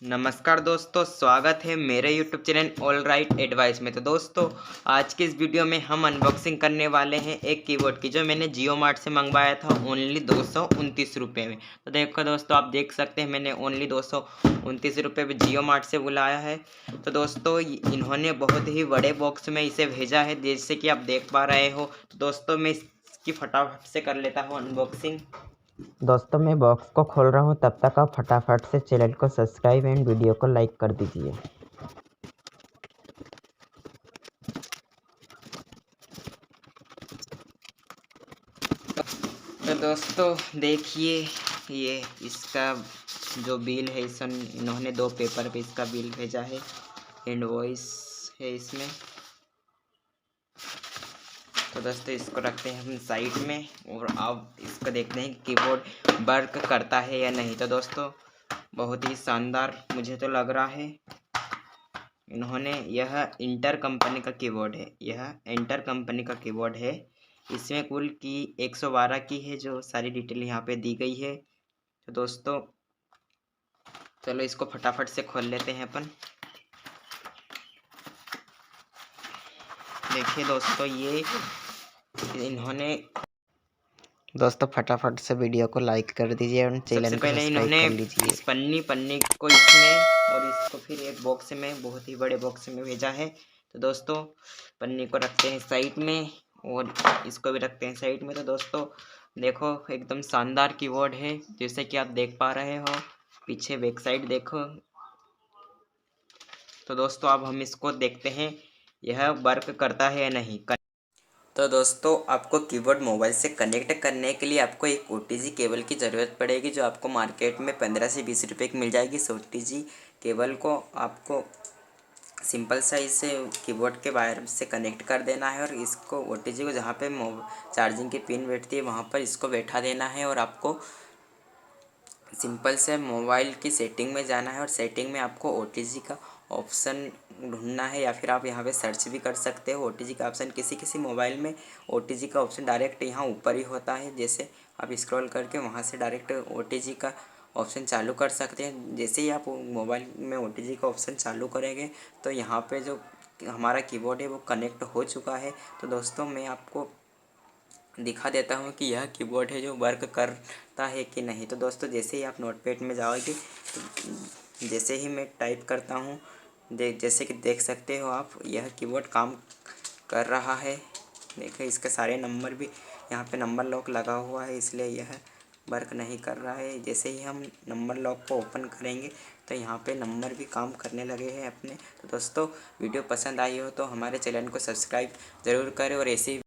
नमस्कार दोस्तों, स्वागत है मेरे YouTube channel all right advice में। तो दोस्तों, आज की इस वीडियो में हम अनबॉक्सिंग करने वाले हैं एक कीबोर्ड की, जो मैंने जियो मार्ट से मंगवाया था ओनली 229 रुपये में। तो देखो दोस्तों, आप देख सकते हैं मैंने ओनली 229 रुपये में जियो मार्ट से बुलाया है। तो दोस्तों, इन्होंने बहुत ही बड़े बॉक्स में इसे भेजा है, जैसे कि आप देख पा रहे हो। तो दोस्तों, मैं इसकी फटाफट से कर लेता हूँ अनबॉक्सिंग। दोस्तों मैं बॉक्स को खोल रहा हूं, तब तक आप फटाफट से चैनल को सब्सक्राइब एंड वीडियो को लाइक कर दीजिए। तो दोस्तों देखिए, ये इसका जो बिल है, इस इन्होंने 2 पेपर पे इसका बिल भेजा है, इनवॉइस है इसमें। तो दोस्तों, इसको रखते हैं हम साइड में और अब इसको देखते हैं कीबोर्ड वर्क करता है या नहीं। तो दोस्तों, बहुत ही शानदार मुझे तो लग रहा है। इन्होंने यह इंटर कंपनी का कीबोर्ड है, यह इंटर कंपनी का कीबोर्ड है। इसमें कुल की 112 की है, जो सारी डिटेल यहाँ पे दी गई है। तो दोस्तों, चलो इसको फटाफट से खोल लेते हैं अपन। देखिए दोस्तों, ये इन्होंने दोस्तों फटाफट से वीडियो को लाइक कर दीजिए और सबसे चैनल को पहले सब्सक्राइब इन्होंने कर लीजिए। इस पन्नी को इसमें और इसको फिर एक बॉक्स में, बहुत ही बड़े बॉक्स में भेजा है। तो दोस्तों, पन्नी को रखते हैं साइड में और इसको भी रखते हैं साइड में। तो दोस्तों देखो, एकदम शानदार कीबोर्ड है, जैसे कि आप देख पा रहे हो। पीछे बैक साइड देखो। तो दोस्तों, अब हम इसको देखते हैं यह वर्क करता है या नहीं। तो दोस्तों, आपको कीबोर्ड मोबाइल से कनेक्ट करने के लिए आपको एक OTG केबल की ज़रूरत पड़ेगी, जो आपको मार्केट में 15 से 20 रुपये की मिल जाएगी। इस OTG केबल को आपको सिंपल सा इसे कीबोर्ड के वायर से कनेक्ट कर देना है और इसको OTG को जहाँ पे चार्जिंग की पिन बैठती है वहाँ पर इसको बैठा देना है। और आपको सिंपल से मोबाइल की सेटिंग में जाना है और सेटिंग में आपको OTG का ऑप्शन ढूंढना है, या फिर आप यहाँ पे सर्च भी कर सकते हो। OTG का ऑप्शन किसी किसी मोबाइल में OTG का ऑप्शन डायरेक्ट यहाँ ऊपर ही होता है, जैसे आप स्क्रॉल करके वहाँ से डायरेक्ट OTG का ऑप्शन चालू कर सकते हैं। जैसे ही आप मोबाइल में OTG का ऑप्शन चालू करेंगे तो यहाँ पे जो हमारा कीबोर्ड है वो कनेक्ट हो चुका है। तो दोस्तों, मैं आपको दिखा देता हूँ कि यह कीबोर्ड है जो वर्क करता है कि नहीं। तो दोस्तों, जैसे ही आप नोटपैड में जाओगे, तो जैसे ही मैं टाइप करता हूँ, जैसे कि देख सकते हो आप, यह कीबोर्ड काम कर रहा है। देखिए, इसके सारे नंबर भी यहाँ पे नंबर लॉक लगा हुआ है, इसलिए यह वर्क नहीं कर रहा है। जैसे ही हम नंबर लॉक को ओपन करेंगे तो यहाँ पे नंबर भी काम करने लगे हैं अपने। तो दोस्तों, वीडियो पसंद आई हो तो हमारे चैनल को सब्सक्राइब ज़रूर करें और ऐसे